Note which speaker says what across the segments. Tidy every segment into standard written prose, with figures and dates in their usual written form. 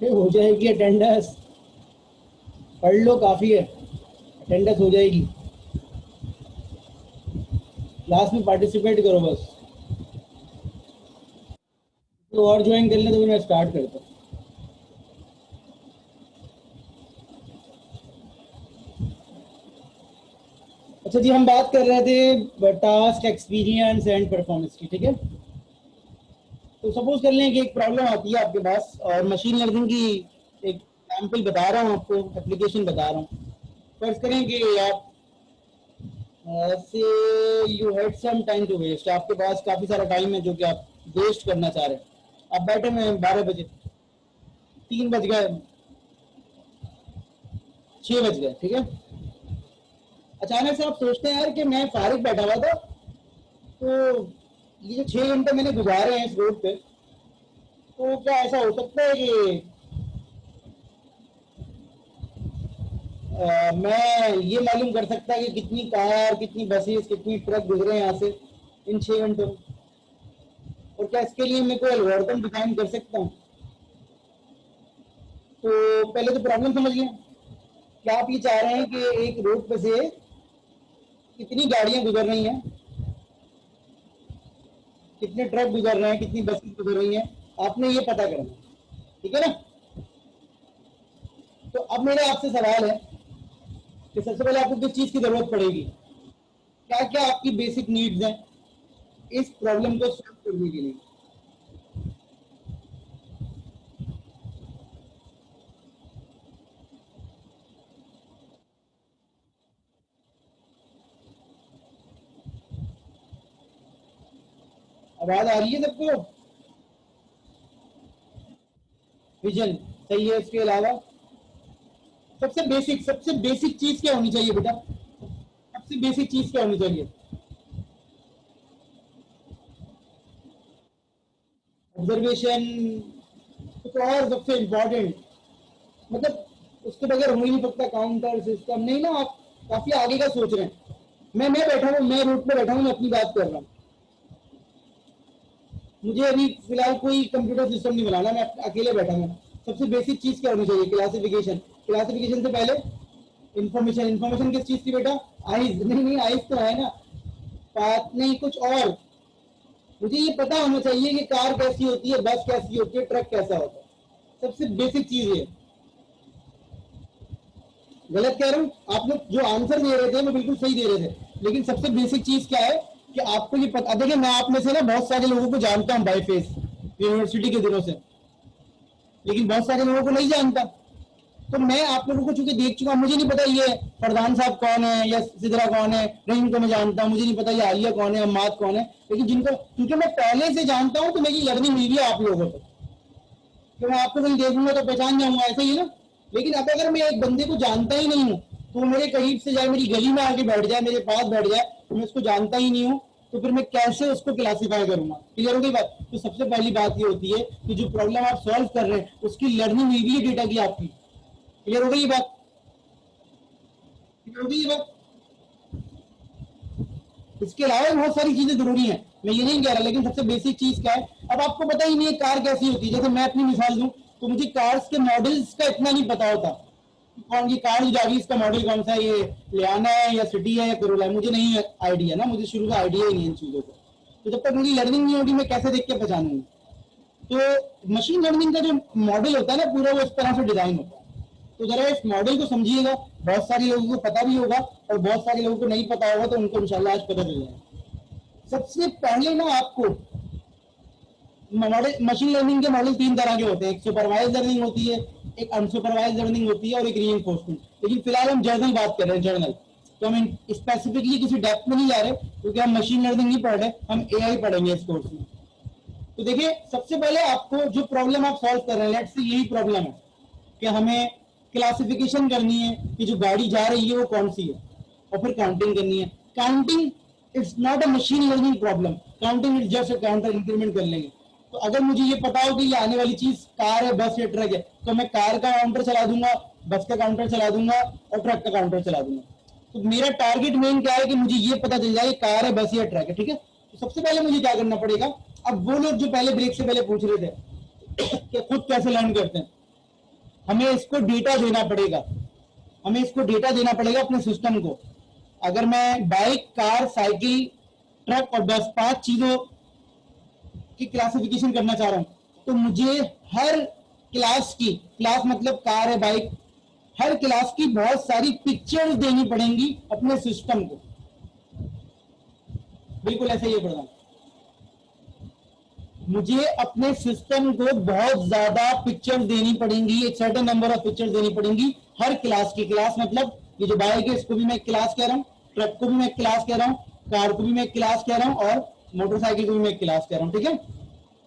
Speaker 1: हो जाएगी अटेंडेंस, पढ़ लो काफ़ी है, अटेंडेंस हो जाएगी। क्लास में पार्टिसिपेट करो बस। तो और ज्वाइन कर लें तो मैं स्टार्ट करता हूँ। अच्छा जी, हम बात कर रहे थे टास्क, एक्सपीरियंस एंड परफॉर्मेंस की, ठीक है। तो सपोज कर लें कि एक प्रॉब्लम आती है आपके पास और मशीन लर्निंग की एक एग्जाम्पल बता रहा हूँ आपको, एप्लीकेशन बता रहा हूँ। फर्ज करें कि आप से you had some time to waste, आपके पास काफ़ी सारा टाइम है जो कि आप वेस्ट करना चाह रहे हैं। आप बैठे में 12 बजे, 3 बज गए, 6 बज गए, ठीक है। अचानक से आप सोचते हैं यार कि मैं फारिग बैठा हुआ था, तो ये जो 6 घंटे मैंने गुजारे हैं इस रोड पे, तो क्या ऐसा हो सकता है कि मैं ये मालूम कर सकता कि कितनी कार, कितनी बसेस, कितनी ट्रक गुजरे यहाँ से इन 6 घंटों में? और क्या इसके लिए मैं कोई एल्गोरिथम डिफाइन कर सकता हूँ? तो पहले तो प्रॉब्लम समझ लिया। क्या आप ये चाह रहे हैं कि एक रोड पे से कितनी गाड़ियां गुजर रही हैं, कितने ट्रक गुजर रहे हैं, कितनी बसेस गुजर रही हैं, आपने ये पता करना, ठीक है ना। तो अब मेरा आपसे सवाल है कि सबसे पहले आपको किस चीज़ की ज़रूरत पड़ेगी, क्या क्या आपकी बेसिक नीड्स हैं इस प्रॉब्लम को सॉल्व करने के लिए। आवाज़ आ रही है सबको? विजन सही है, इसके अलावा सबसे बेसिक चीज़ क्या होनी चाहिए बेटा? सबसे बेसिक चीज़ क्या होनी चाहिए? ऑब्जर्वेशन, कुछ और सबसे इम्पोर्टेंट, मतलब उसके बगैर हो ही नहीं सकता। काउंटर सिस्टम नहीं ना, आप काफी आगे का सोच रहे हैं। मैं बैठा हूँ, मैं रोड पे बैठा हूँ, मैं अपनी बात कर रहा हूँ। मुझे अभी फिलहाल कोई कंप्यूटर सिस्टम नहीं बनाना, मैं अकेले बैठा हूँ। सबसे बेसिक चीज क्या होनी चाहिए? क्लासिफिकेशन। क्लासिफिकेशन से पहले इंफॉर्मेशन। इंफॉर्मेशन किस चीज की बेटा? आइज नहीं, नहीं आइज तो है ना, बात नहीं कुछ और। मुझे ये पता होना चाहिए कि कार कैसी होती है, बस कैसी होती है, ट्रक कैसा होता है। सबसे बेसिक चीज है। गलत कह रहा हूँ? आप लोग जो आंसर दे रहे थे वो बिल्कुल सही दे रहे थे, लेकिन सबसे बेसिक चीज क्या है कि आपको ये पता। देखिए, मैं आप में से ना बहुत सारे लोगों को जानता हूँ बाय फेस, यूनिवर्सिटी के दिनों से, लेकिन बहुत सारे लोगों को नहीं जानता। तो मैं आप लोगों को चूंकि देख चुका, मुझे नहीं पता ये फरदान साहब कौन है या सिदरा कौन है, नहीं इनको मैं जानता हूँ। मुझे नहीं पता ये आलिया कौन है, अम्माद कौन है, लेकिन जिनको क्योंकि मैं पहले से जानता हूँ तो मेरी लर्निंग हुई है आप लोगों को, कि मैं आपको कहीं देखूंगा तो पहचान जाऊंगा, ऐसा ही है ना। लेकिन अब अगर मैं एक बंदे को जानता ही नहीं हूँ, तो वो मेरे करीब से जाए, मेरी गली में आके बैठ जाए, मेरे पास बैठ जाए, तो मैं उसको जानता ही नहीं हूँ, तो फिर मैं कैसे उसको क्लासीफाई करूंगा? क्लियर हो गई बात? तो सबसे पहली बात ये होती है कि जो प्रॉब्लम आप सॉल्व कर रहे हैं उसकी लर्निंग हुई है डेटा की आपकी। क्लियर हो गई ये बात? क्लियर हो गई ये बात? इसके अलावा बहुत सारी चीजें जरूरी हैं, मैं ये नहीं कह रहा, लेकिन सबसे बेसिक चीज क्या है? अब आपको पता ही नहीं है कार कैसी होती है। जैसे मैं अपनी मिसाल दूं तो मुझे कार्स के मॉडल्स का इतना नहीं पता होता। कौन ये कार जा रही है, इसका मॉडल कौन सा है, ये लियाना है या सिटी है या करोला है, मुझे नहीं आइडिया ना, मुझे शुरू का आइडिया ही नहीं इन चीजों का। तो जब तक मेरी लर्निंग नहीं होगी मैं कैसे देख के पहचानूंगा? तो मशीन लर्निंग का जो मॉडल होता है ना पूरा, वो इस तरह से डिजाइन होता है। तो जरा इस मॉडल को समझिएगा, बहुत सारे लोगों को पता भी होगा और बहुत सारे लोगों को नहीं पता होगा, तो उनको इंशाल्लाह आज पता चल जाएगा। सबसे पहले ना आपको मॉडल, मशीन लर्निंग के मॉडल 3 तरह के होते हैं। एक सुपरवाइज लर्निंग होती है, एक अनसुपरवाइज लर्निंग होती है और एक रीइंफोर्समेंट। लेकिन फिलहाल हम जर्नल बात कर रहे हैं, जर्नल। तो हम स्पेसिफिकली किसी डेप्थ में नहीं जा रहे, क्योंकि हम मशीन लर्निंग नहीं पढ़ रहे, हम एआई पढ़ेंगे इस कोर्स में। तो देखिए, सबसे पहले आपको जो प्रॉब्लम आप सॉल्व कर रहे हैं, लेट्स से यही प्रॉब्लम है कि हमें क्लासिफिकेशन करनी है कि जो गाड़ी जा रही है वो कौन सी है, और फिर काउंटिंग करनी है। Counting it's not a machine learning problem, counting is just a counter, increment कर लेंगे। तो अगर मुझे ये पता हो कि ये आने वाली चीज कार है, बस या ट्रक है, तो मैं कार का काउंटर चला दूंगा, बस का काउंटर चला दूंगा और ट्रक का काउंटर चला दूंगा। तो मेरा टारगेट मेन क्या है कि मुझे ये पता चल जाए कार है, बस या ट्रक है, ठीक है। तो सबसे पहले मुझे क्या करना पड़ेगा? अब वो लोग जो पहले ब्रेक से पहले पूछ रहे थे कि खुद कैसे लर्न करते हैं, हमें इसको डेटा देना पड़ेगा, हमें इसको डेटा देना पड़ेगा अपने सिस्टम को। अगर मैं बाइक, कार, साइकिल, ट्रक और बस 5 चीजों की क्लासिफिकेशन करना चाह रहा हूं, तो मुझे हर क्लास की, क्लास मतलब कार है, बाइक, हर क्लास की बहुत सारी पिक्चर्स देनी पड़ेंगी अपने सिस्टम को। बिल्कुल ऐसे ही पढ़ रहा हूं, मुझे अपने सिस्टम को बहुत ज्यादा पिक्चर्स देनी पड़ेंगी, एक सर्टेन नंबर ऑफ पिक्चर्स देनी पड़ेंगी हर क्लास की। क्लास मतलब ये जो बाइक है इसको भी मैं क्लास कह रहा हूँ, ट्रक को भी मैं क्लास कह रहा हूँ, कार को भी मैं क्लास कह रहा हूँ और मोटरसाइकिल को भी मैं क्लास कह रहा हूँ। ठीक है,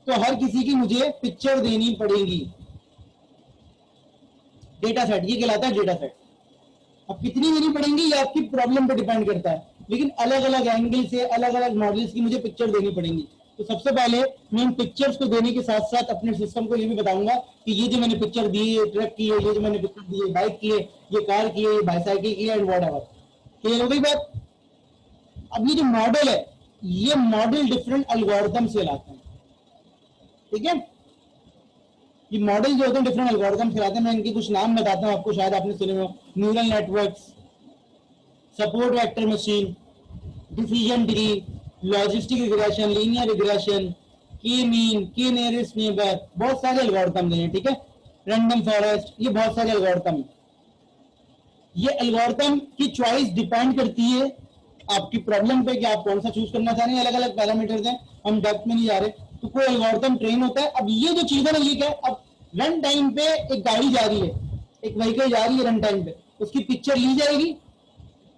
Speaker 1: तो हर किसी की मुझे पिक्चर देनी पड़ेगी। डेटा सेट ये कहलाता है डेटा सेट। अब कितनी देनी पड़ेंगी ये आपकी प्रॉब्लम पे डिपेंड करता है, लेकिन अलग अलग एंगल से अलग अलग मॉडल्स की मुझे पिक्चर देनी पड़ेंगी। तो सबसे पहले मैं इन पिक्चर्स को देने के साथ साथ अपने सिस्टम को ये भी बताऊंगा कि ये जो मैंने पिक्चर दी है ट्रक की है, ये जो मैंने पिक्चर दी है बाइक की है, ये कार की है, ये बाईसाइकिल की है एंड व्हाटएवर। क्लियर हो गई बात? अब ये जो मॉडल है ये मॉडल डिफरेंट एल्गोरिथम से लाते हैं। ठीक है, ये मॉडल जो होते हैं डिफरेंट एल्गोरिथम से लाते हैं। मैं इनके कुछ नाम बताता हूं आपको, शायद आपने सुने हो। Neural networks, support vector machine, decision tree, logistic regression, linear regression, की मीन, की नियरेस्ट नेबर, बहुत सारे एल्गोरिथम हैं। ठीक है, रैंडम फॉरेस्ट, ये बहुत सारे एल्गोरिथम हैं। ये एल्गोरिथम की चॉइस डिपेंड करती है आपकी प्रॉब्लम पे कि आप कौन सा चूज करना चाह रहे हैं। अलग अलग पैरामीटर्स हैं, हम डेप्थ में नहीं जा रहे। तो कोई एल्गोरिथम ट्रेन होता है। अब ये जो चीज है ना, ये क्या है, अब रन टाइम पे एक गाड़ी जा रही है, एक व्हीकल जा रही है रन टाइम पे, उसकी पिक्चर ली जाएगी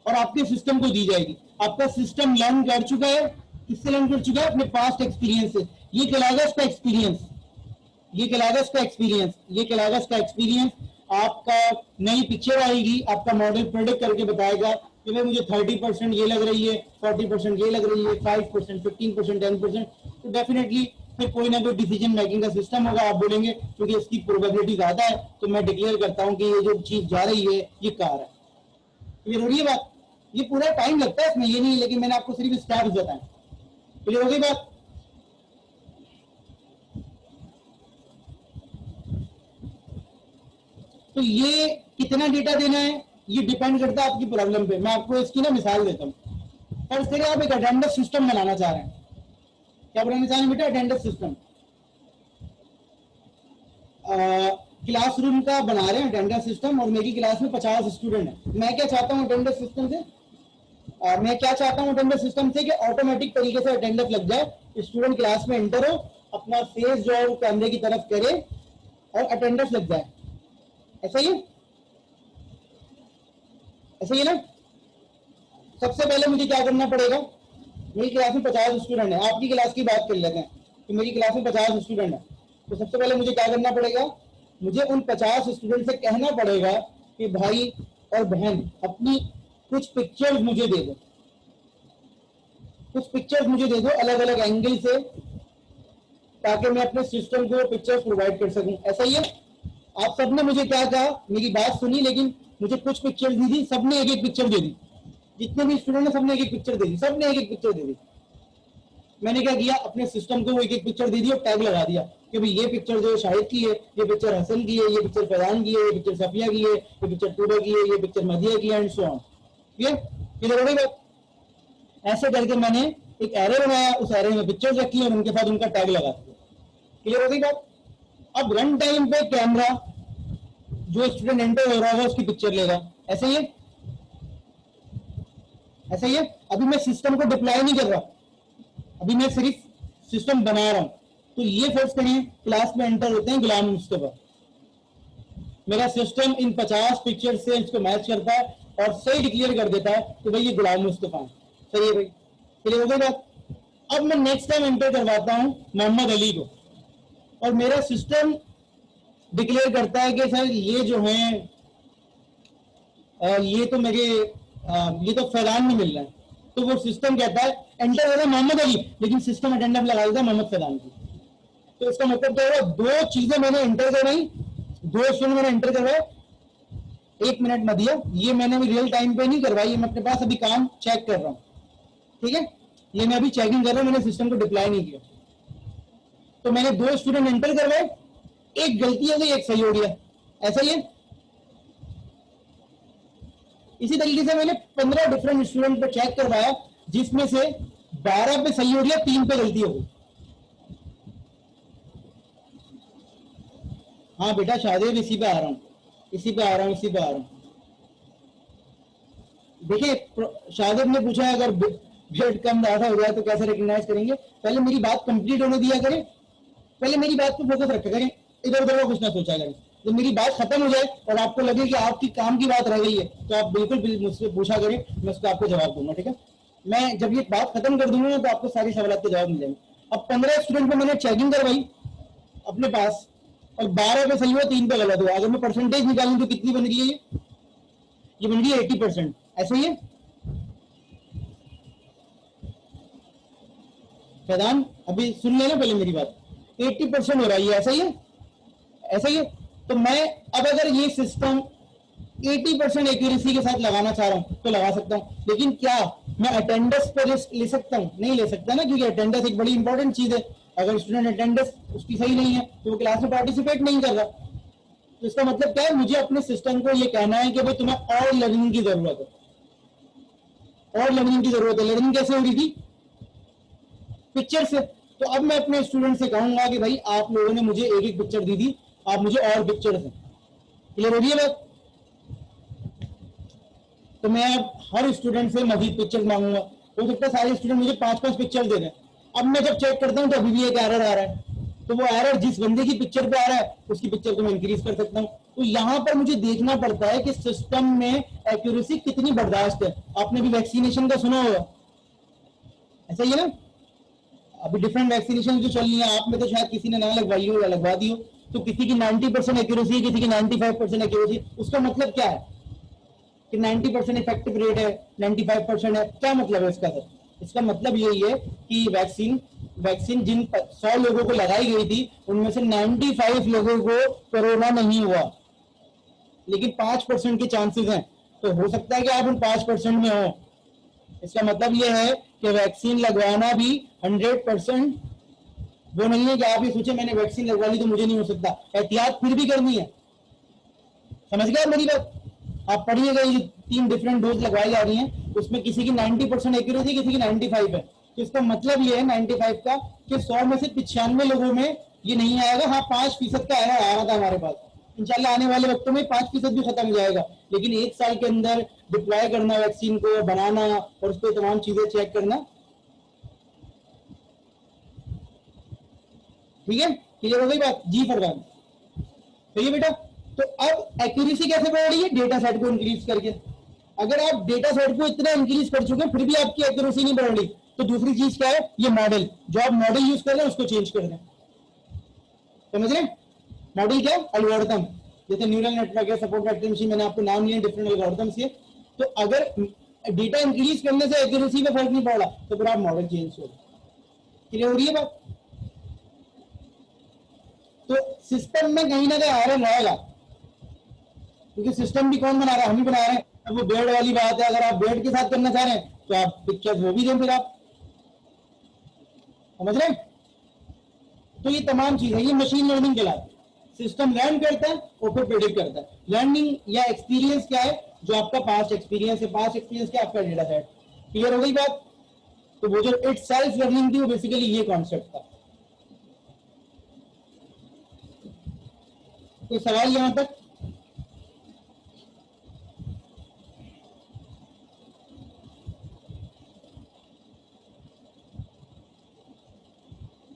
Speaker 1: और आपके सिस्टम को दी जाएगी। आपका सिस्टम लर्न कर चुका है, किससे लर्न कर चुका है? अपने पास्ट एक्सपीरियंस से। ये कहलाएगा इसका एक्सपीरियंस, ये कहलाएगा इसका एक्सपीरियंस, ये कहलाएगा इसका एक्सपीरियंस। आपका नई पिक्चर आएगी, आपका मॉडल प्रेडिक्ट करके बताएगा कि भाई मुझे 30% ये लग रही है, 40% ये लग रही है, 5%, 15%, 10%। तो डेफिनेटली फिर कोई ना कोई डिसीजन मेकिंग का सिस्टम होगा। आप बोलेंगे क्योंकि इसकी प्रोबेबिलिटी ज्यादा है तो मैं डिक्लेयर करता हूं कि ये जो चीज जा रही है ये कार है। क्लियर हो रही है बात? ये पूरा टाइम लगता है इसमें, ये नहीं, लेकिन मैंने आपको सिर्फ स्टेप्स बताए। क्लियर हो गई बात? तो ये कितना डेटा देना है ये डिपेंड करता है आपकी प्रॉब्लम पे। मैं आपको इसकी ना मिसाल देता हूं। और फिर आप एक अटेंडेंस सिस्टम बनाना चाह रहे हैं। क्या बनाना चाह रहे हैं बेटा? Attendance system. क्लासरूम का बना रहे हैं अटेंडेंस सिस्टम, और मेरी क्लास में 50 स्टूडेंट है। मैं क्या चाहता हूँ अटेंडेंस सिस्टम से? मैं क्या चाहता हूँ अटेंडेंस सिस्टम से कि ऑटोमेटिक तरीके से अटेंडेंस लग जाए, स्टूडेंट क्लास में एंटर हो, अपना फेस जो है वो कैमरे की तरफ करे और अटेंडेंस लग जाए। ऐसा ही, ऐसा ही ना? सबसे पहले मुझे क्या करना पड़ेगा? मेरी क्लास में 50 स्टूडेंट है, आपकी क्लास की बात कर लेते हैं कि मेरी क्लास में 50 स्टूडेंट है। तो सबसे पहले मुझे क्या करना पड़ेगा? मुझे उन 50 स्टूडेंट से कहना पड़ेगा कि भाई और बहन अपनी कुछ पिक्चर्स मुझे दे दो, कुछ पिक्चर्स मुझे दे दो अलग अलग एंगल से, ताकि मैं अपने सिस्टम को पिक्चर्स प्रोवाइड कर सकूं। ऐसा ही है? आप सबने मुझे क्या कहा, मेरी बात सुनी, लेकिन मुझे कुछ पिक्चर दी थी, सबने एक एक पिक्चर दे दी। जितने भी स्टूडेंट ने सबने एक एक पिक्चर दे दी, सबने एक एक पिक्चर दे दी। मैंने क्या किया? अपने सिस्टम को वो एक एक पिक्चर दे दी और टैग लगा दिया कि भाई ये पिक्चर जो है शाहिद की है, ये पिक्चर हसन की है, ये पिक्चर फैजान की है, ये पिक्चर सफिया की है, ये पिक्चर टूबा की है, ये पिक्चर मदिया की है एंड सो ऑन। क्लियर हो गई बात? ऐसे करके मैंने एक एरे बनाया, उस एरे में पिक्चर्स रखी और उनके साथ उनका टैग लगा दिया। क्लियर हो गई बात? अब रन टाइम पे कैमरा जो स्टूडेंट एंटर हो रहा होगा उसकी पिक्चर लेगा। ऐसे ही है? ऐसा ही है? अभी मैं सिस्टम को डिप्लॉय नहीं कर रहा, अभी मैं सिर्फ सिस्टम बना रहा हूं। तो ये फर्ज करिए क्लास में एंटर होते हैं गुलाम मुस्तफा, मेरा सिस्टम इन 50 पिक्चर से इसको मैच करता है और सही डिक्लेयर कर देता है कि भाई ये गुलाम मुस्तफा है। सही है भाई? क्लियर हो गई बात? अब मैं नेक्स्ट टाइम एंटर करवाता हूं मोहम्मद अली को, और मेरा सिस्टम डिक्लेयर करता है कि सर ये जो है ये तो मेरे ये तो फैजान नहीं मिल रहा है। तो वो सिस्टम कहता है एंटर हो रहा है मोहम्मद अली, लेकिन सिस्टम अटेंडेंस लगा देता है मोहम्मद फैजान की। तो इसका मतलब क्या होगा? दो चीजें मैंने एंटर करवाई, दो स्टूडेंट मैंने एंटर करवाए। एक मिनट मत दिया, ये मैंने अभी रियल टाइम पे नहीं करवाई, मैं अपने पास अभी काम चेक कर रहा हूँ। ठीक है, ये मैं अभी चेकिंग कर रहा हूँ, मैंने सिस्टम को डिप्लॉय नहीं किया। तो मैंने दो स्टूडेंट एंटर करवाए, एक गलती हो गई, एक सही हो गया। ऐसा ही है। इसी तरीके से मैंने 15 डिफरेंट स्टूडेंट पे चेक करवाया, जिसमें से 12 पे सही हो गया, 3 पे गलती हो गई। हाँ बेटा शाहदेव, इसी पे आ रहा हूँ, इसी पे आ रहा हूँ, इसी पे आ रहा हूँ। देखिए शाहदेव ने पूछा अगर ब्लड कम ज्यादा हो जाए तो कैसे रिकग्नाइज करेंगे। पहले मेरी बात कंप्लीट होने दिया करें, पहले मेरी बात पे फोकस रखा करें, इधर उधर का कुछ ना सोचा करें। जब मेरी बात खत्म हो जाए और आपको लगे कि आपकी काम की बात रह गई है, तो आप बिल्कुल मुझसे पूछा करें, मैं उसका आपको जवाब दूंगा। ठीक है, मैं जब ये बात खत्म कर दूंगा तो आपको सारी सवाल के जवाब मिल जाएंगे। अब 15 स्टूडेंट को मैंने चेकिंग करवाई अपने पास, और 12 पे सही हुआ, 3 पे गलत हुआ। अगर मैं परसेंटेज निकालूं तो कितनी बन रही है? ये बन रही है 80%। ऐसा ही है फैदान, अभी सुन लेना पहले मेरी बात। 80% हो रहा है, ऐसा ही है, ऐसा ही है। तो मैं अब अगर ये सिस्टम 80% एक्यूरेसी के साथ लगाना चाह रहा हूं तो लगा सकता हूं, लेकिन क्या मैं अटेंडेंस पर रिस्क ले सकता हूं? नहीं ले सकता ना, क्योंकि अटेंडेंस एक बड़ी इंपॉर्टेंट चीज है। अगर स्टूडेंट अटेंडेंस उसकी सही नहीं है तो वो क्लास में पार्टिसिपेट नहीं कर रहा। तो इसका मतलब क्या है? मुझे अपने सिस्टम को ये कहना है कि भाई तुम्हें और लर्निंग की जरूरत है, और लर्निंग की जरूरत है। लर्निंग कैसे हो रही थी? पिक्चर से। तो अब मैं अपने स्टूडेंट से कहूंगा कि भाई आप लोगों ने मुझे एक एक पिक्चर दी थी, आप मुझे और पिक्चर दें। क्लियर हो रही है बात? तो मैं अब हर स्टूडेंट से मजीद पिक्चर मांगूंगा। हो सकता है सारे स्टूडेंट मुझे 5-5 पिक्चर दे दें। अब मैं जब चेक करता हूं तो अभी भी एक एरर आ रहा है, तो वो एरर जिस बंदे की पिक्चर पे आ रहा है उसकी पिक्चर को मैं इंक्रीज कर सकता हूं। तो यहां पर मुझे देखना पड़ता है कि सिस्टम में एक्यूरेसी कितनी बर्दाश्त है। आपने भी वैक्सीनेशन का सुना होगा, ऐसा ही है ना? अभी डिफरेंट वैक्सीनेशन जो चल रही है, आप में तो शायद किसी ने ना लगवाई हो या लगवा दी हो। तो किसी की 90% एक्यूरेसी है, किसी की 95% एक्यूरेसी। उसका मतलब क्या है कि 90% इफेक्टिव रेट है, 95% है? क्या मतलब है इसका सर? इसका मतलब यही है कि वैक्सीन वैक्सीन जिन 100 लोगों को लगाई गई थी उनमें से 95 लोगों को कोरोना नहीं हुआ, लेकिन 5% के चांसेस हैं। तो हो सकता है कि आप उन 5% में हो। इसका मतलब यह है कि वैक्सीन लगवाना भी 100% वो नहीं है कि आप ये सोचे मैंने वैक्सीन लगवा ली तो मुझे नहीं हो सकता। एहतियात फिर भी करनी है। समझ गया मेरी बात? आप पढ़िएगा, ये 3 डिफरेंट डोज लगवाई जा रही हैं, उसमें किसी की 90% एक्यूरेसी, किसी की 95 है। तो इसका मतलब ये है 95 का कि 100 में से 95 लोगों में ये नहीं आएगा। हाँ 5% का आया, आ रहा था हमारे पास। इंशाल्लाह आने वाले वक्तों में 5% भी खत्म हो जाएगा, लेकिन 1 साल के अंदर डिप्लॉय करना वैक्सीन को, बनाना और उस पर तमाम चीजें चेक करना। ठीक है, क्लियर हो गई बात? जी फरमान। तो ये बेटा, तो अब एक्यूरेसी कैसे बढ़ रही है? डेटा सेट को इंक्रीज करके। अगर आप डेटा सेट को इतना इंक्रीज कर चुके फिर भी आपकी एक्यूरेसी नहीं बढ़ रही, तो दूसरी चीज क्या है? ये मॉडल, जो आप मॉडल यूज कर रहे हैं उसको चेंज कर दें। समझ रहे? मॉडल क्या? एल्गोरिथम। जैसे न्यूरल नेटवर्क है, सपोर्ट वेक्टर मशीन, मैंने आपको नाम लिए डिफरेंट एल्गोरिथम्स के। तो अगर डेटा इंक्रीज करने से एक्यूरेसी में फर्क नहीं पड़ रहा तो फिर आप मॉडल चेंज करो। क्लियर हो रही है बात? तो सिस्टम में कहीं ना कहीं एरर रहेगा, क्योंकि सिस्टम भी कौन बना रहा है? हम ही बना रहे हैं। अब वो बेड वाली बात है, अगर आप बेड के साथ करना चाह रहे हैं तो आप पिक्चर वो भी दें फिर आप। समझ रहे हैं? तो ये तमाम चीजें ये मशीन लर्निंग कहलाती है। सिस्टम लर्न करता है और फिर प्रेडिक्ट करता है। लर्निंग या एक्सपीरियंस क्या है? जो आपका पास्ट एक्सपीरियंस है। पास्ट एक्सपीरियंस क्या? आपका डेटा सेट। क्लियर हो गई बात? तो वो जो इट सेल्फ लर्निंग थी वो बेसिकली ये कॉन्सेप्ट था। कोई सवाल यहां तक?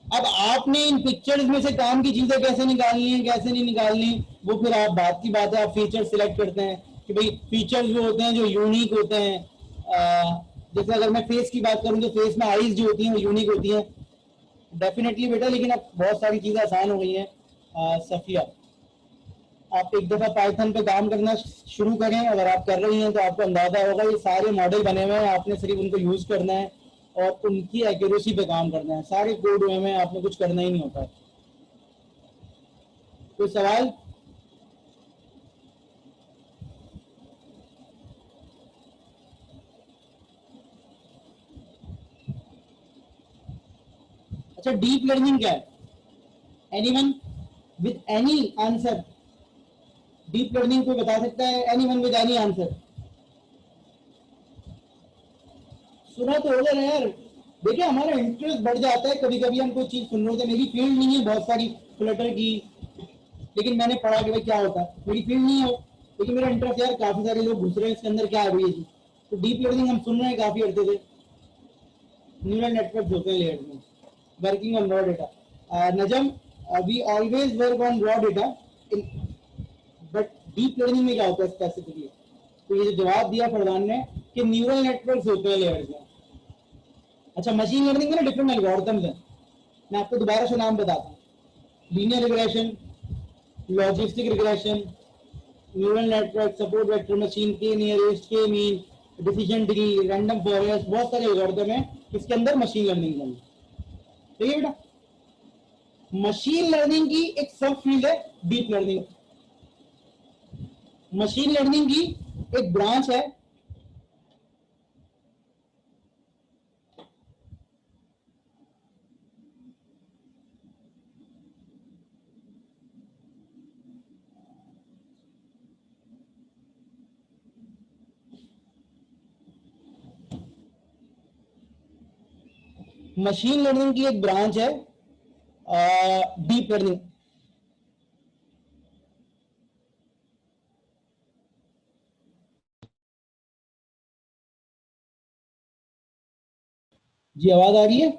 Speaker 1: अब आपने इन पिक्चर्स में से काम की चीजें कैसे निकालनी है, कैसे नहीं निकालनी, वो फिर आप बात की बात है। आप फीचर सिलेक्ट करते हैं कि भाई फीचर्स जो होते हैं जो यूनिक होते हैं। जैसे अगर मैं फेस की बात करूं तो फेस में आईज जो होती हैं वो यूनिक होती हैं डेफिनेटली बेटा। लेकिन अब बहुत सारी चीजें आसान हो गई हैं। सफिया, आप एक दफा पाइथन पे काम करना शुरू करें, अगर आप कर रही हैं तो आपको अंदाजा होगा ये सारे मॉडल बने हुए हैं, आपने सिर्फ उनको यूज करना है और उनकी एक्यूरेसी पे काम करना है। सारे कोड हुए हैं, आपने कुछ करना ही नहीं होता है। कोई सवाल? अच्छा, डीप लर्निंग क्या है? Anyone with any answer? Deep learning कोई बता सकता है? Anyone with any answer? सुना तो होगा ना यार। देखिए हमारा इंटरेस्ट बढ़ जाता है, कभी कभी हम कोई चीज सुन रहे होते हैं। मेरी फील्ड नहीं है बहुत सारी फ्लटर की, लेकिन मैंने पढ़ा कि भाई क्या होता है, मेरी फील्ड नहीं है, लेकिन मेरा इंटरेस्ट यार, काफी सारे लोग घुस रहे हैं इसके अंदर, क्या है ये चीज। तो डीप लर्निंग हम सुन रहे हैं काफी अर्थे से, न्यूरल नेटवर्क होते हैं लेयर्स में, वर्किंग ऑन रॉ डेटा। नजम, we always work on raw data, but deep learning में क्या होता है स्पेसिफिकली? तो ये जो जवाब दिया फरदान ने कि न्यूरल नेटवर्क्स होते हैं लेयर्स में। अच्छा, मशीन लर्निंग में ना डिफरेंट एल्गोरिथम्स हैं, मैं आपको दोबारा से नाम बताता हूँ। Linear regression, logistic regression, neural network, support vector machine, के नियरेस्ट, के mean, decision tree, random forest, बहुत सारे एल्गोरिथम है इसके अंदर मशीन लर्निंग में। ठीक है बेटा, मशीन लर्निंग की एक सब फील्ड है डीप लर्निंग। मशीन लर्निंग की एक ब्रांच है मशीन लर्निंग की एक ब्रांच है डीप लर्निंग। जी आवाज आ रही है?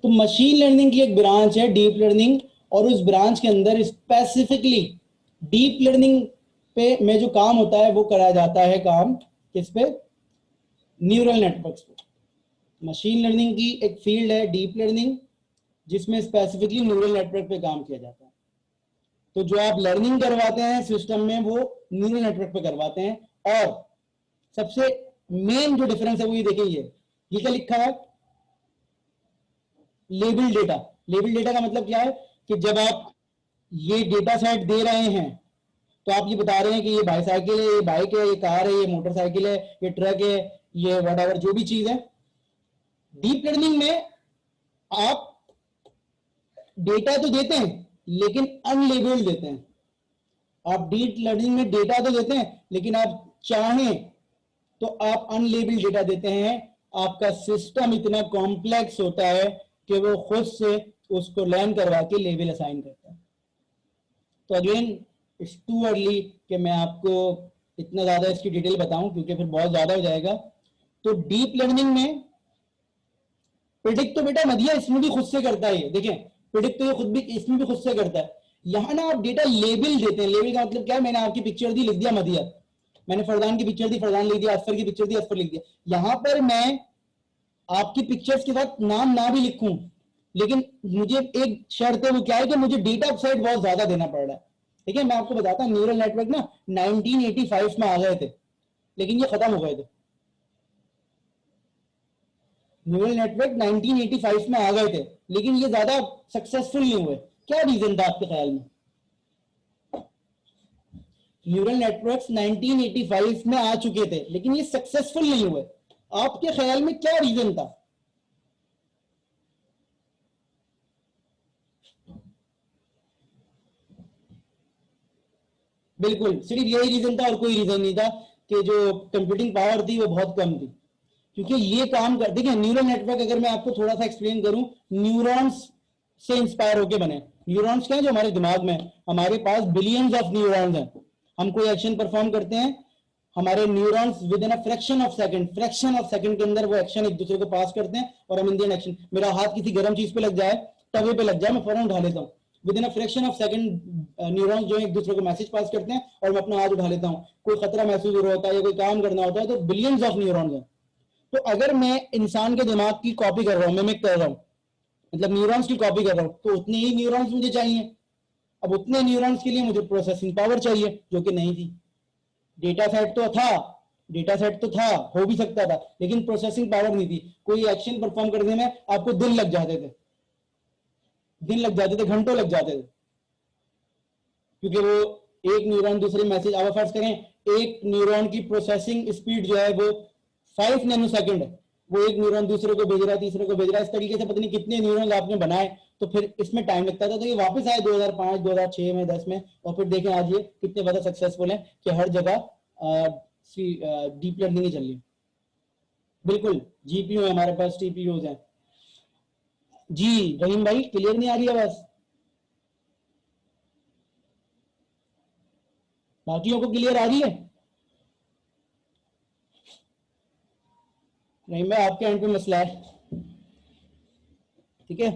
Speaker 1: तो मशीन लर्निंग की एक ब्रांच है डीप लर्निंग, और उस ब्रांच के अंदर स्पेसिफिकली डीप लर्निंग पे में जो काम होता है वो कराया जाता है काम किस पे? न्यूरल नेटवर्क्स पे। मशीन लर्निंग की एक फील्ड है डीप लर्निंग, जिसमें स्पेसिफिकली न्यूरल नेटवर्क पे काम किया जाता है। तो जो आप लर्निंग करवाते हैं सिस्टम में वो न्यूरल नेटवर्क पे करवाते हैं। और सबसे मेन जो डिफरेंस है वो ये देखिए, ये क्या लिखा है? Label data. लेबल डेटा का मतलब क्या है कि जब आप ये डेटा सेट दे रहे हैं तो आप ये बता रहे हैं कि ये बाईसाइकिल है, ये बाइक है, ये कार है, ये मोटरसाइकिल है, ये ट्रक है, ये व्हाटएवर जो भी चीज है। डीप लर्निंग में आप डेटा तो देते हैं लेकिन अनलेबल्ड देते हैं। आप डीप लर्निंग में डेटा तो देते हैं लेकिन आप चाहें तो आप अनलेबल्ड डेटा देते हैं। आपका सिस्टम इतना कॉम्प्लेक्स होता है कि वो खुद से उसको लर्न करवा के लेवल असाइन करता है। तो अगेन इट्स टू अर्ली कि मैं आपको इतना ज्यादा इसकी डिटेल बताऊं, क्योंकि फिर बहुत ज्यादा हो जाएगा। तो डीप लर्निंग में प्रिडिक्ट तो बेटा मदिया इसमें भी खुद से करता है। देखें, प्रिडिक्ट तो ये खुद भी इसमें भी खुद से करता है। यहाँ ना आप डेटा लेबल देते हैं। लेबल का मतलब क्या है? मैंने आपकी पिक्चर दी, लिख दिया मदिया। मैंने फरदान की पिक्चर दी, फरदान लिख दिया। असफर की पिक्चर दी, असफर लिख दिया। यहां पर मैं आपकी पिक्चर्स के साथ नाम ना भी लिखूं, लेकिन मुझे एक शर्त है, वो क्या है कि मुझे डेटा सेट बहुत ज्यादा देना पड़ रहा है। ठीक है, मैं आपको बताता हूं, न्यूरल नेटवर्क ना 1985 में आ गए थे, लेकिन ये खत्म हो गए थे। न्यूरल नेटवर्क 1985 में आ गए थे, लेकिन ये ज्यादा सक्सेसफुल नहीं हुए। क्या रीजन था आपके ख्याल में? न्यूरल नेटवर्क्स 1985 में आ चुके थे लेकिन ये सक्सेसफुल नहीं हुए। आपके ख्याल में क्या रीजन था? बिल्कुल सिर्फ यही रीजन था और कोई रीजन नहीं था कि जो कंप्यूटिंग पावर थी वो बहुत कम थी। क्योंकि ये काम कर, देखिए न्यूरल नेटवर्क अगर मैं आपको थोड़ा सा एक्सप्लेन करूं, न्यूरॉन्स से इंस्पायर होके बने। न्यूरॉन्स क्या है? जो हमारे दिमाग में, हमारे पास बिलियंस ऑफ न्यूरॉन्स हैं। हम कोई एक्शन परफॉर्म करते हैं, हमारे neurons with in a fraction of second के अंदर वो एक्शन एक दूसरे को पास करते हैं। और हम इंडियन एक्शन, मेरा हाथ किसी गर्म चीज पे लग जाए, तवे पे लग जाए, मैं फौरन उठा लेता हूँ। With in a fraction of second neurons जो एक दूसरे को मैसेज पास करते हैं और मैं अपना हाथ उठा लेता हूँ। कोई खतरा महसूस हो रहा होता है या कोई काम करना होता है तो बिलियंस ऑफ न्यूरॉन्स हैं। तो अगर मैं इंसान के दिमाग की कॉपी कर रहा हूं, मिमिक कर रहा हूं, मतलब न्यूरॉन्स की कॉपी कर रहा हूं, तो उतने ही न्यूरॉन्स मुझे चाहिए। अब उतने न्यूरॉन्स के लिए मुझे प्रोसेसिंग पावर चाहिए, जो कि नहीं थी। डेटा सेट तो था, डेटा सेट तो था, हो भी सकता था, लेकिन प्रोसेसिंग पावर नहीं थी। कोई एक्शन परफॉर्म करने में आपको दिन लग जाते थे, दिन लग जाते थे, घंटों लग जाते थे, क्योंकि वो एक न्यूरॉन दूसरे मैसेज, अब फर्ज करें एक न्यूरॉन की प्रोसेसिंग स्पीड जो है वो 5 नैनोसेकंड है। वो एक न्यूरॉन दूसरे को भेज रहा है, तीसरे को भेज रहा है, इस तरीके से पता नहीं कितने न्यूरॉन आपने बनाए तो फिर इसमें टाइम लगता था, तो ये वापस आए 2005 2006 में 10 में, और फिर देखें आज ये कितने ज्यादा सक्सेसफुल है कि हर जगह डीप लर्निंग ही चल रही है। बिल्कुल जीपीयू है हमारे पास, टीपीयूज हैं। जी रहीम भाई क्लियर नहीं आ रही आवाज? बाकियों को क्लियर आ रही है? रहीम भाई आपके एंड पे मसला है, ठीक है।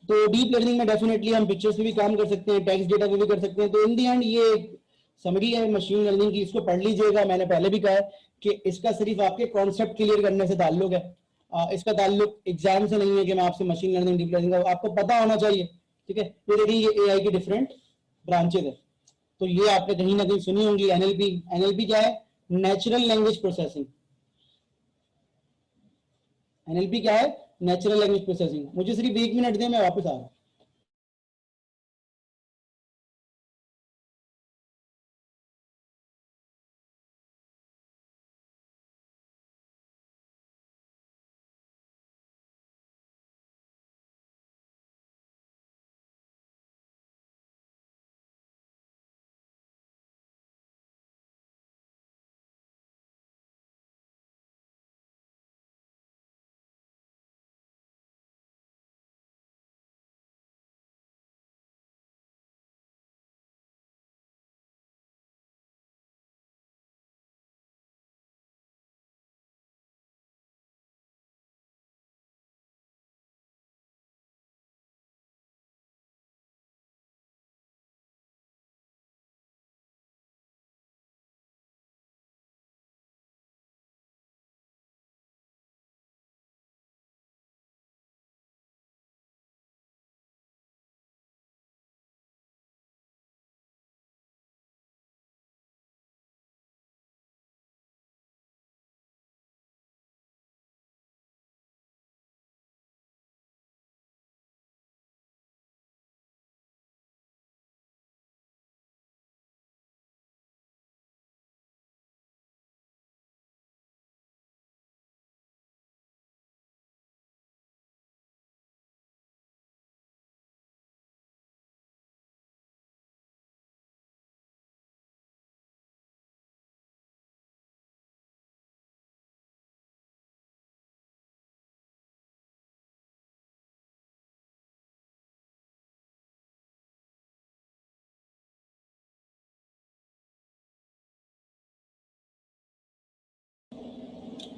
Speaker 1: तो डीप लर्निंग में डेफिनेटली हम पिक्चर्स पे भी काम कर सकते हैं, टेक्स्ट डेटा पे भी कर सकते हैं। तो इन दी एंड ये समरी है मशीन लर्निंग की, इसको पढ़ लीजिएगा। मैंने पहले भी कहा है कि इसका सिर्फ आपके कॉन्सेप्ट क्लियर करने से ताल्लुक है, इसका ताल्लुक एग्जाम से नहीं है कि मैं आपसे मशीन लर्निंग डीप लर्निंग का आपको पता होना चाहिए, ठीक है। ये देखिए ये एआई की डिफरेंट ब्रांचेज है, तो ये आपने कहीं ना कहीं सुनी होंगी। एनएलपी, एनएलपी क्या है? Natural language processing. एनएलपी क्या है? Natural language processing. मुझे सिर्फ 1 मिनट दें, मैं वापस आ रहा हूं।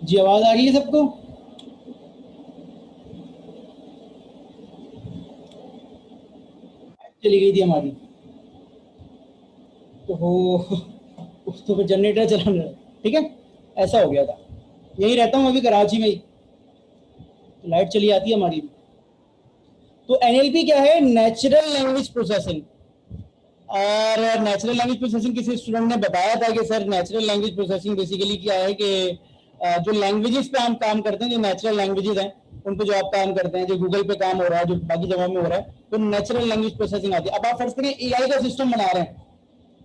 Speaker 1: जी आवाज आ रही है सबको? चली गई थी हमारी, तो तो फिर जनरेटर चलाना, ठीक है। ऐसा हो गया था। यही रहता हूँ अभी कराची में ही, तो लाइट चली आती है हमारी। तो एनएलपी क्या है? Natural language processing. और नेचुरल लैंग्वेज प्रोसेसिंग किसी स्टूडेंट ने बताया था कि sir natural language processing basically क्या है कि जो लैंग्वेजेस पे हम काम करते हैं, जो नेचुरल लैंग्वेजेस हैं उन पे जो आप काम करते हैं, जो गूगल पे काम हो रहा है, जो बाकी जगहों में हो रहा है, तो नेचुरल लैंग्वेज प्रोसेसिंग आती है। अब आप फर्ज करें एआई का सिस्टम बना रहे हैं,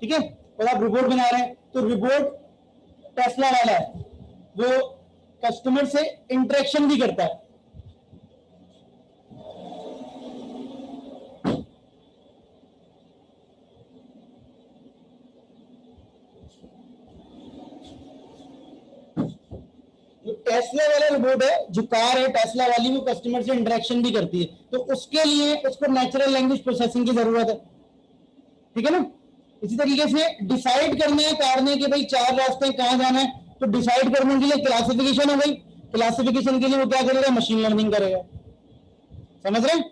Speaker 1: ठीक है, और आप रिपोर्ट बना रहे हैं, तो रिपोर्ट टेस्ला वाला है, वो कस्टमर से इंटरेक्शन भी करता है। जो टेस्ला वाला रोबोट है, जो कार है टेस्ला वाली, वो कस्टमर से इंटरेक्शन भी करती है, तो उसके लिए उसको नेचुरल लैंग्वेज प्रोसेसिंग की जरूरत है, ठीक है ना। इसी तरीके से डिसाइड करना है कार ने कि भाई 4 रास्ते कहां जाना है, तो डिसाइड करने के लिए क्लासिफिकेशन हो गई। क्लासिफिकेशन के लिए वो क्या करेगा? मशीन लर्निंग करेगा। समझ रहे हैं?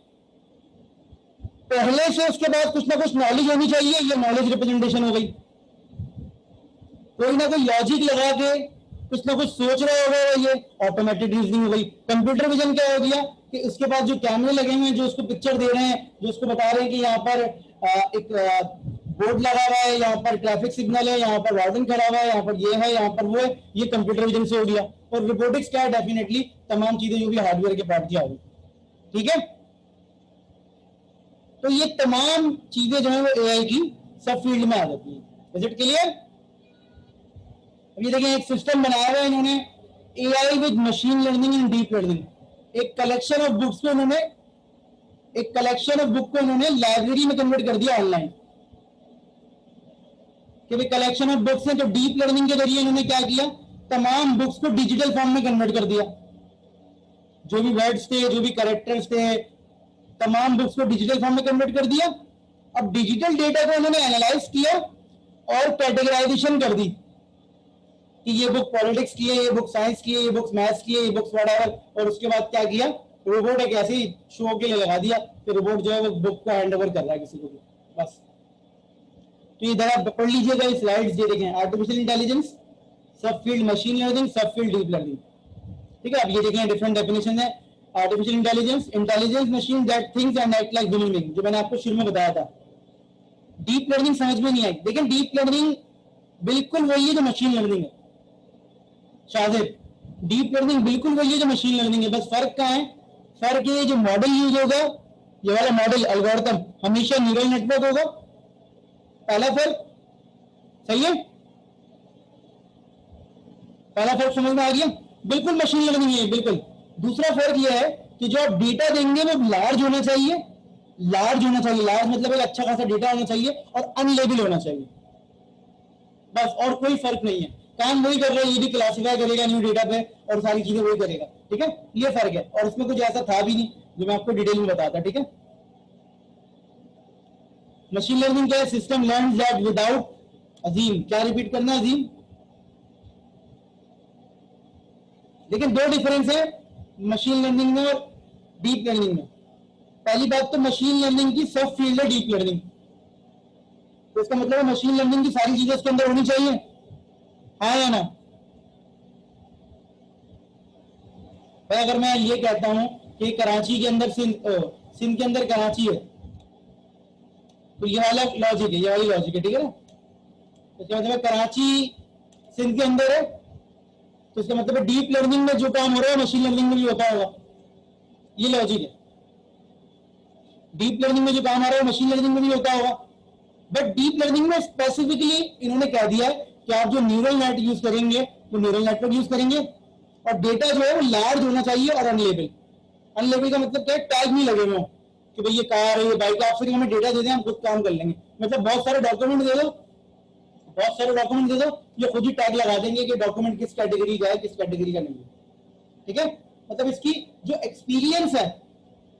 Speaker 1: पहले से उसके बाद कुछ ना कुछ नॉलेज होनी चाहिए, ये नॉलेज रिप्रेजेंटेशन हो गई। कोई ना कोई लॉजिक लगा के कुछ ना कुछ सोच रहे होगा, ये ऑटोमेटेड रीजनिंग हो गई। कंप्यूटर विजन क्या हो गया कि उसके पास जो कैमरे लगे हुए हैं, जो उसको पिक्चर दे रहे हैं, जो उसको बता रहे हैं कि यहाँ पर एक बोर्ड लगा हुआ है, यहाँ पर ट्रैफिक सिग्नल है, यहाँ पर वार्डन खड़ा हुआ है, यहाँ पर ये है, यहाँ पर वो है, ये कंप्यूटर विजन से हो गया। और रोबोटिक्स क्या है? डेफिनेटली तमाम चीजें जो भी हार्डवेयर के पार्ट की आ गई, ठीक है। तो ये तमाम चीजें जो है वो एआई की सब फील्ड में आ जाती है। Is it clear? अभी देखिए एक सिस्टम बनाया हुआ है इन्होंने, AI with machine learning and deep learning. एक कलेक्शन ऑफ बुक्स को उन्होंने लाइब्रेरी में कन्वर्ट कर दिया ऑनलाइन, कि भाई कलेक्शन ऑफ बुक्स है। तो डीप लर्निंग के जरिए इन्होंने क्या किया, तमाम बुक्स को डिजिटल फॉर्म में कन्वर्ट कर दिया। जो भी वर्ड्स थे, जो भी कैरेक्टर्स थे, तमाम बुक्स को डिजिटल फॉर्म में कन्वर्ट कर दिया। अब डिजिटल डेटा को उन्होंने एनालाइज किया और कैटेगराइजेशन कर दी कि ये बुक पॉलिटिक्स की है, ये बुक साइंस की है, ये बुक्स मैथ्स की है, ये बुक्स व्हाटएवर। और उसके बाद क्या किया, रोबोट एक ऐसे ही शो के लिए लगा दिया कि रोबोट जो है वो बुक को हैंड ओवर कर रहा है किसी को भी, बस। तो इधर आप पढ़ लीजिएगा स्लाइड्स, ये देखें, आर्टिफिशियल इंटेलिजेंस, सब फील्ड मशीन लर्निंग, सब फील्ड डीप लर्निंग। ठीक है, अब ये देखें डिफरेंट डेफिनेशन है। Artificial intelligence, intelligence machine that thinks and act like human being, जो मैंने आपको शुरू में बताया था। डीप लर्निंग समझ में नहीं आई, लेकिन डीप लर्निंग बिल्कुल वही है जो मशीन लर्निंग है शाहिद। डीप लर्निंग बिल्कुल वही है जो मशीन लर्निंग है, बस फर्क क्या है, फर्क ये जो मॉडल यूज होगा, ये वाला मॉडल एल्गोरिथम हमेशा न्यूरल नेटवर्क होगा, पहला फर्क। सही है, पहला फर्क समझ में आ गया, बिल्कुल मशीन लर्निंग है बिल्कुल। दूसरा फर्क यह है कि जो आप डेटा देंगे वो लार्ज होना चाहिए, लार्ज होना चाहिए, लार्ज मतलब एक अच्छा खासा डेटा होना चाहिए और अनलेबल होना चाहिए, बस। और कोई फर्क नहीं है, काम वही कर रहा है, ये भी क्लासिफाई करेगा न्यू डेटा पे और सारी चीजें वही करेगा। ठीक है, ये फर्क है, और इसमें कुछ ऐसा था भी नहीं जो मैं आपको डिटेल में बताता। ठीक है, मशीन लर्निंग क्या है, सिस्टम लर्न्स दैट विदाउट, अजीम क्या रिपीट करना है अजीम, लेकिन दो डिफरेंस है मशीन लर्निंग में और डीप लर्निंग में। पहली बात तो मशीन लर्निंग की सब फील्ड है डीप लर्निंग, तो इसका मतलब है मशीन लर्निंग की सारी चीजें उसके अंदर होनी चाहिए, हाँ या ना। भाई अगर मैं ये कहता हूं कि कराची के अंदर सिंध के अंदर कराची है, तो ये वाला लॉजिक है, ये वाली लॉजिक है, ठीक है ना। तो इसका मतलब कराची सिंध के अंदर है, तो इसका मतलब डीप लर्निंग में जो काम हो रहा है मशीन लर्निंग में भी होता होगा, ये लॉजिक है। डीप लर्निंग में जो काम आ रहा है मशीन लर्निंग में भी होता होगा, बट डीप लर्निंग में स्पेसिफिकली इन्होंने कह दिया है कि आप जो न्यूरल नेट यूज करेंगे, तो न्यूरल नेटवर्क यूज करेंगे, और डेटा जो है वो लार्ज होना चाहिए और अनलेबल। अनलेबल का मतलब क्या है, टैग नहीं लगे हुए कि भाई ये कार है, ये बाइक, आप फिर हमें डेटा दे दें, हम खुद काम कर लेंगे। मतलब बहुत सारे डॉक्यूमेंट दे दो, बहुत सारे डॉक्यूमेंट दे दो, ये खुद ही टैग लगा देंगे कि डॉक्यूमेंट किस कैटेगरी का है, किस कैटेगरी का नहीं है। ठीक है, मतलब इसकी जो एक्सपीरियंस है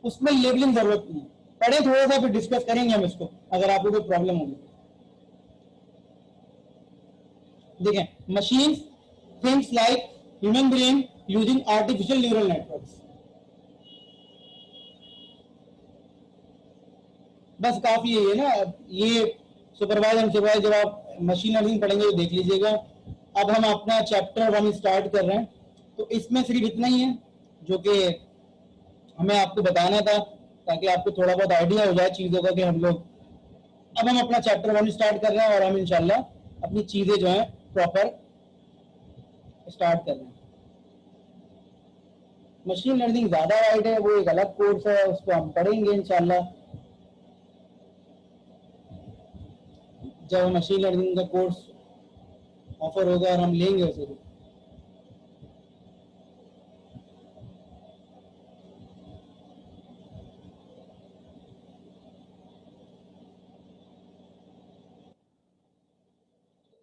Speaker 1: उसमें लेबलिंग जरूरत नहीं है। पढ़े थोड़ा सा, फिर डिस्कस करेंगे हम इसको, अगर आपको कोई प्रॉब्लम होगी। देखें, machine thinks like human brain using artificial neural networks, बस काफी है ये ना। ये सुपरवाइज अनसुपरवाइज जब आप मशीन लर्निंग पढ़ेंगे तो देख लीजिएगा। अब हम अपना चैप्टर 1 स्टार्ट कर रहे हैं, तो इसमें सिर्फ इतना ही है जो कि हमें आपको बताना था, ताकि आपको थोड़ा बहुत आइडिया हो जाए चीज़ों का कि हम लोग, अब हम अपना चैप्टर 1 स्टार्ट कर रहे हैं और हम इंशाल्लाह अपनी चीज़ें जो हैं प्रॉपर स्टार्ट कर रहे हैं। मशीन लर्निंग ज़्यादा वाइड है, वो एक अलग कोर्स है, उसको हम पढ़ेंगे इंशाल्लाह जब मशीन लर्निंग का कोर्स ऑफर होगा और हम लेंगे उसे।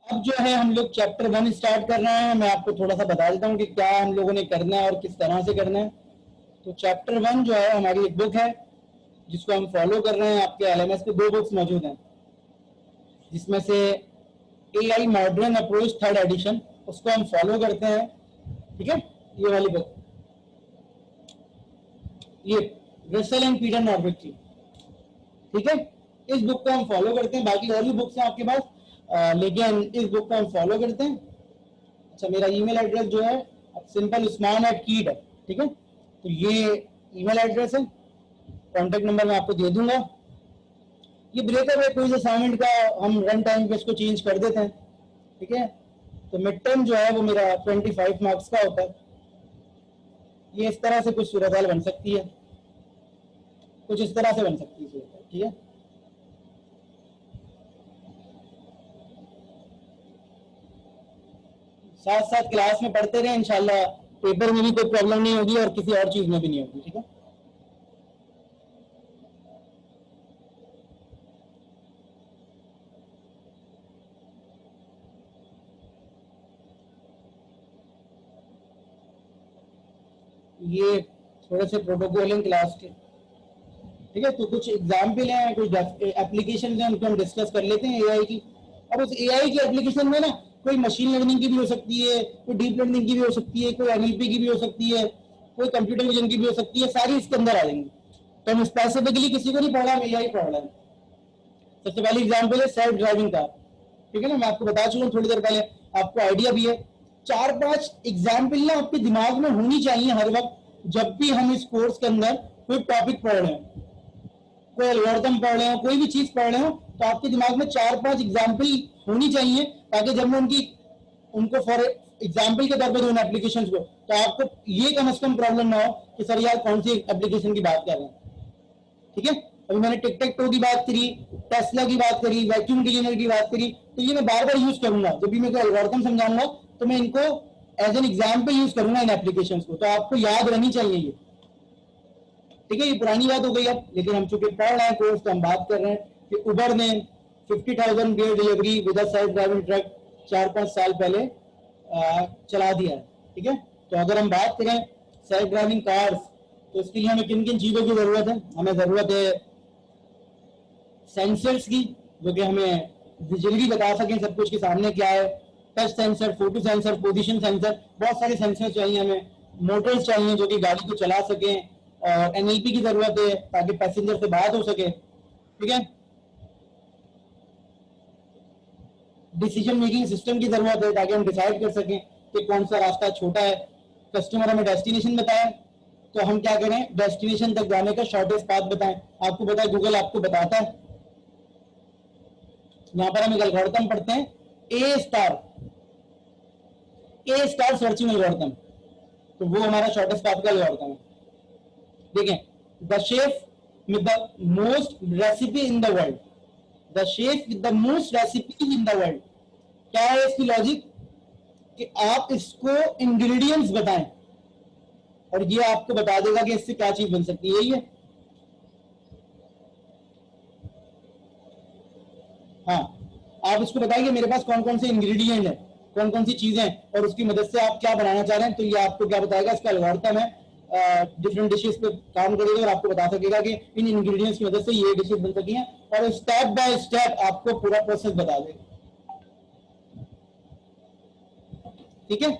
Speaker 1: अब जो है हम लोग चैप्टर 1 स्टार्ट कर रहे हैं। मैं आपको थोड़ा सा बता देता हूँ कि क्या हम लोगों ने करना है और किस तरह से करना है। तो चैप्टर 1 जो है हमारी एक बुक है जिसको हम फॉलो कर रहे हैं। आपके एलएमएस पे 2 बुक्स मौजूद हैं, जिसमें से AI modern approach 3rd addition, उसको हम फॉलो करते हैं। ठीक है, ये वाली बुक, ये रसेल एंड पीटर नॉर्विच की। ठीक है, इस बुक को हम फॉलो करते हैं। बाकी और भी बुक्स हैं आपके पास, लेकिन इस बुक को हम फॉलो करते हैं। अच्छा, मेरा ईमेल एड्रेस जो है सिंपल usman@keed है। ठीक है, तो ये ईमेल एड्रेस है, कॉन्टेक्ट नंबर मैं आपको दे दूंगा। ये ब्रेकअप है कोई असाइनमेंट का, हम रन टाइम पे इसको चेंज कर देते हैं। ठीक है, तो मिड टर्म जो है वो मेरा 25 मार्क्स का होता है। ये इस तरह से कुछ सूरत हाल बन सकती है, कुछ इस तरह से बन सकती है सूरत हाल। ठीक है, साथ साथ क्लास में पढ़ते रहे, इंशाल्लाह पेपर में भी कोई प्रॉब्लम नहीं होगी और किसी और चीज में भी नहीं होगी, ठीक है। ये थोड़े से प्रोटोकॉल हैं क्लास के, ठीक है। तो कुछ एग्जाम्पल हैं, कुछ एप्लीकेशन हैं, उनको हम डिस्कस कर लेते हैं एआई की। अब उस एआई की एप्लीकेशन में ना कोई मशीन लर्निंग की भी हो सकती है, कोई डीप लर्निंग की भी हो सकती है, कोई एनएलपी की भी हो सकती है, कोई कंप्यूटर विजन की भी हो सकती है, सारी इसके अंदर आ जाएंगी। तो हम स्पेसिफिकली किसी को नहीं पढ़ रहा, हम एआई पढ़ रहे हैं। सबसे पहली एग्जाम्पल है सेल्फ ड्राइविंग कार, ठीक है ना। मैं आपको बता चुका हूँ थोड़ी देर पहले, आपको आइडिया भी है। 4-5 एग्जाम्पल ना आपके दिमाग में होनी चाहिए हर वक्त जब भी हम इस कोर्स के अंदर कोई टॉपिक पढ़ रहे हैं, कोई एल्गोरिथम पढ़ रहे हो, कोई भी चीज पढ़ रहे हो, तो आपके दिमाग में 4-5 एग्जाम्पल होनी चाहिए, ताकि जब मैं उनको फॉर एग्जाम्पल के तौर पर उन एप्लीकेशन को, तो आपको ये कम से कम प्रॉब्लम ना हो कि सर यार कौन सी एप्लीकेशन की बात कर रहे हैं, ठीक है। अभी मैंने टिक टैक टो की बात करी, टेस्ला की बात करी, वैक्यूम क्लीनर की बात करी, तो ये मैं बार बार यूज करूंगा। जब भी मैं कोई एल्गोरिथम समझाऊंगा तो मैं इनको एज एन एग्जाम्पल यूज करूंगा इन एप्लीकेशन को, तो आपको याद रहनी चाहिए ये, ठीक है। ये पुरानी बात हो गई अब, लेकिन हम चूंकि पढ़ रहे हैं कोर्स, तो हम बात कर रहे हैं कि उबर ने 50,000 gear delivery with self driving truck 4-5 साल पहले चला दिया है, ठीक है। तो अगर हम बात करें सेल्फ ड्राइविंग कार्स, तो इसके लिए हमें किन किन चीजों की जरूरत है? हमें जरूरत है सेंसर्स की, जो कि हमें विजुअली बता सकें सब कुछ के सामने क्या है। Touch sensor, photo sensor, position sensor, बहुत सारे सेंसर चाहिए हमें। मोटर्स चाहिए जो कि गाड़ी को चला सकें, और एनएलपी की जरूरत है ताकि पैसेंजर से बात हो सके, ठीक है। डिसीजन मेकिंग सिस्टम की जरूरत है ताकि हम डिसाइड कर सकें कि कौन सा रास्ता छोटा है। कस्टमर हमें डेस्टिनेशन बताए तो हम क्या करें, डेस्टिनेशन तक जाने का शॉर्टेस्ट पाथ बताएं। आपको पता है गूगल आपको बताता है, यहां पर हम एक एल्गोरिथम पढ़ते हैं, ए स्टार सर्चिंग एल्गोरिथम, तो वो हमारा शॉर्टेस्ट पाथ का एल्गोरिथम है। देखें, the chef with the most recipe in the world, the chef with the most recipe in the world, क्या है इसकी लॉजिक? कि आप इसको इंग्रेडिएंट्स बताएं और ये आपको बता देगा कि इससे क्या चीज बन सकती है। यही है, हाँ। आप इसको बताइए मेरे पास कौन कौन से इंग्रेडिएंट है, कौन कौन सी चीजें हैं, और उसकी मदद से आप क्या बनाना चाह रहे हैं, तो ये आपको क्या बताएगा, इसका एल्गोरिथम है। डिफरेंट डिशेस पे काम करेगा और आपको बता सकेगा कि इन इंग्रेडिएंट्स की मदद से ये डिशेस बन सकी हैं, और स्टेप बाय स्टेप आपको पूरा प्रोसेस बता देगा, ठीक है।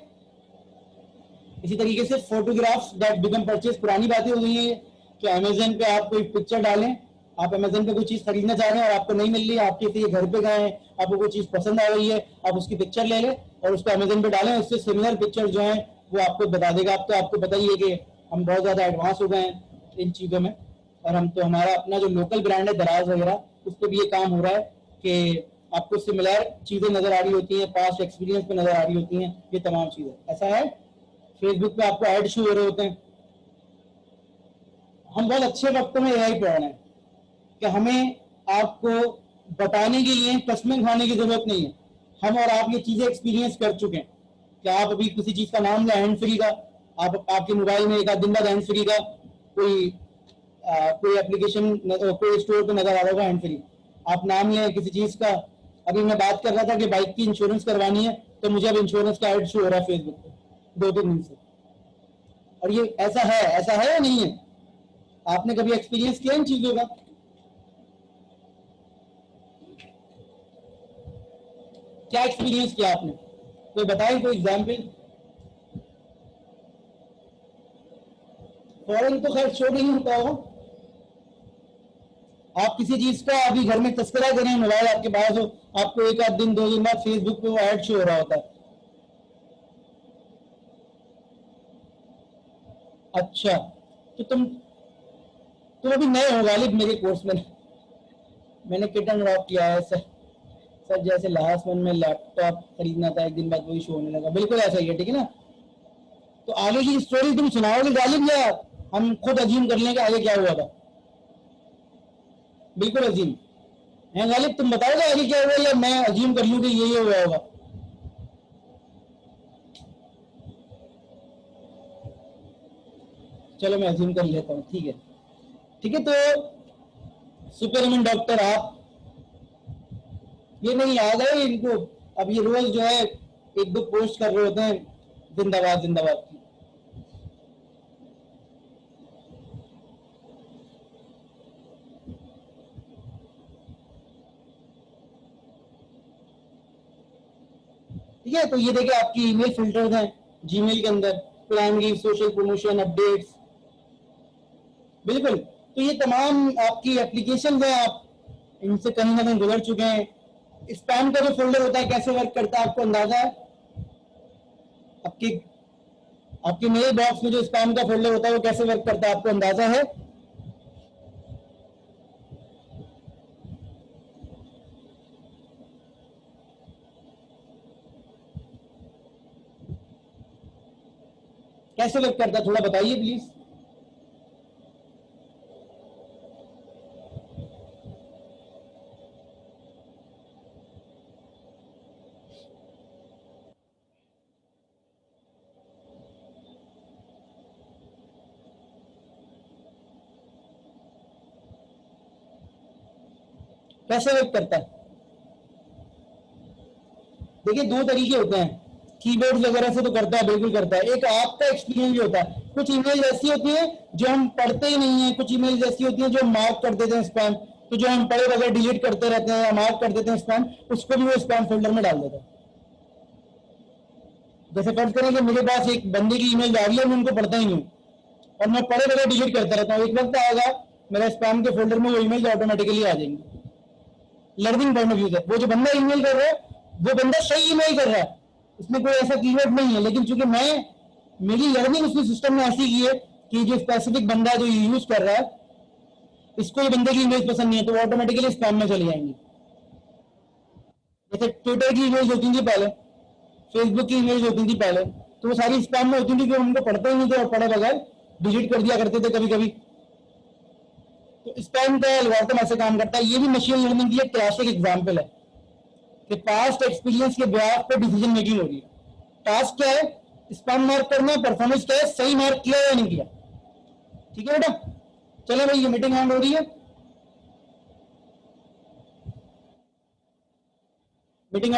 Speaker 1: इसी तरीके से फोटोग्राफ्स दैट बिकम परचेज, पुरानी बातें हो गई हैं कि अमेजन पे आप कोई पिक्चर डालें, आप अमेजन पे कोई चीज खरीदना चाह रहे हैं और आपको नहीं मिल रही है, आपके किसी घर पे गए हैं, आपको कोई चीज पसंद आ गई है, आप उसकी पिक्चर ले लें और उसको अमेजन पे डालें, उससे सिमिलर पिक्चर जो है वो आपको बता देगा। अब तो आपको पता ही है कि हम बहुत ज्यादा एडवांस हो गए हैं इन चीजों में, और हम तो हमारा अपना जो लोकल ब्रांड है दराज वगैरह, उस पर भी ये काम हो रहा है कि आपको सिमिलर चीजें नजर आ रही होती हैं, पास्ट एक्सपीरियंस पे नजर आ रही होती हैं, ये तमाम चीजें ऐसा है। फेसबुक पे आपको ऐड शो हो रहे होते हैं। हम बहुत अच्छे वक्त में एआई पढ़ रहे हैं कि हमें आपको बताने के लिए कस्में खाने की जरूरत नहीं है, हम और आप ये चीजें एक्सपीरियंस कर चुके हैं कि आप अभी किसी चीज का नाम लें हैंड फ्री का, आप आपके मोबाइल में एक आध दिन बाद हैंड फ्री का कोई एप्लीकेशन कोई स्टोर पे नजर आ रहा होगा हैंड फ्री, आप नाम लें किसी चीज का। अभी मैं बात कर रहा था कि बाइक की इंश्योरेंस करवानी है, तो मुझे अब इंश्योरेंस का ऐड शो हो रहा है फेसबुक पे 2-3 दिन से, और ये ऐसा है या नहीं है? आपने कभी एक्सपीरियंस किया इन चीजों का? क्या एक्सपीरियंस किया आपने, कोई बताएं, कोई एग्जाम्पल। फॉरन तो खैर शो नहीं होता हो, आप किसी चीज का अभी घर में तस्करा करें, मोबाइल आपके पास हो, आपको एक आध दिन 2 दिन बाद फेसबुक पे वो ऐड शो हो रहा होता है। अच्छा, तो तुम अभी नए हो गालिब मेरे कोर्स में, मैंने किट एंड ड्रॉप किया है सर जैसे लास्ट मंथ में लैपटॉप खरीदना था, एक दिन बाद वही शो होने लगा, बिल्कुल ऐसा ही है, ठीक है ना। तो आगे की स्टोरी तुम सुनाओगे गालिब, या हम खुद अजीम कर लेंगे आगे क्या हुआ था? बिल्कुल अजीम है गालिब, तुम बताओगे आगे क्या हुआ, या मैं अजीम कर लूँ कि ये हुआ होगा? चलो मैं अज्यूम कर लेता हूँ, ठीक है। ठीक है, तो सुपरमैन डॉक्टर आप, ये नहीं याद है इनको, अब ये रोज जो है एक दो पोस्ट कर रहे होते हैं जिंदाबाद जिंदाबाद की। ठीक है, तो ये देखिए आपकी ईमेल फिल्टर्स हैं जीमेल के अंदर, प्राइमरी, सोशल प्रमोशन, अपडेट्स, बिल्कुल। तो ये तमाम आपकी एप्लीकेशन है, आप इनसे कहीं ना कहीं गुजर चुके हैं। स्पैम का जो फोल्डर होता है कैसे वर्क करता है आपको अंदाजा है? आपकी आपके मेल बॉक्स में जो स्पैम का फोल्डर होता है वो कैसे वर्क करता है आपको अंदाजा है? कैसे वर्क करता है थोड़ा बताइए प्लीज। कैसे वर्क करता है? देखिए दो तरीके होते हैं, कीबोर्ड वगैरह से तो करता है, बिल्कुल करता है। एक आपका एक्सपीरियंस भी होता है, कुछ ईमेल ऐसी होती है जो हम पढ़ते ही नहीं है, कुछ ईमेल ऐसी होती है जो मार्क कर देते हैं स्पैम, तो जो हम पढ़े बगैर डिलीट करते रहते हैं या मार्क कर देते हैं स्पैम, उसको भी वो स्पैम फोल्डर में डाल देते हैं। जैसे फर्ज करें कि मेरे पास एक बंदे की ईमेल आ रही है, मैं उनको पढ़ता ही नहीं और मैं पढ़े बगैर डिलीट करता रहता हूँ, एक वक्त आएगा मेरा स्पैम के फोल्डर में वो ईमेल ऑटोमेटिकली आ जाएंगी। लर्निंग पॉइंट ऑफ व्यू से वो जो बंदा ईमेल कर रहा है वो बंदा सही ईमेल कर रहा है, उसमें कोई ऐसा कीवर्ड नहीं है, लेकिन चूंकि मैं मेरी लर्निंग उसने सिस्टम में ऐसी की है कि जो स्पेसिफिक बंदा जो यूज कर रहा है इसको ये बंदे की इमेज पसंद नहीं है, तो वो ऑटोमेटिकली स्पैम में चली जाएंगी। जैसे ट्विटर की इमेज होती थी पहले, फेसबुक की इमेज होती थी पहले, तो वो सारी स्पैम में होती थी, जो हमको पढ़ते ही नहीं थे और पढ़े बगैर डिलीट कर दिया करते थे कभी कभी। तो स्पैम का एल्गोरिथम ऐसे काम करता है। ये भी मशीन लर्निंग की एक क्लासिक एग्जांपल है कि पास्ट एक्सपीरियंस के ब्याज पर डिसीजन मेकिंग हो रही है। टास्क क्या है? स्पैम मार्क करना। परफॉर्मेंस क्या है? सही मार्क किया या नहीं किया। ठीक है बेटा, चलो भाई ये मीटिंग एंड हो रही है, मीटिंग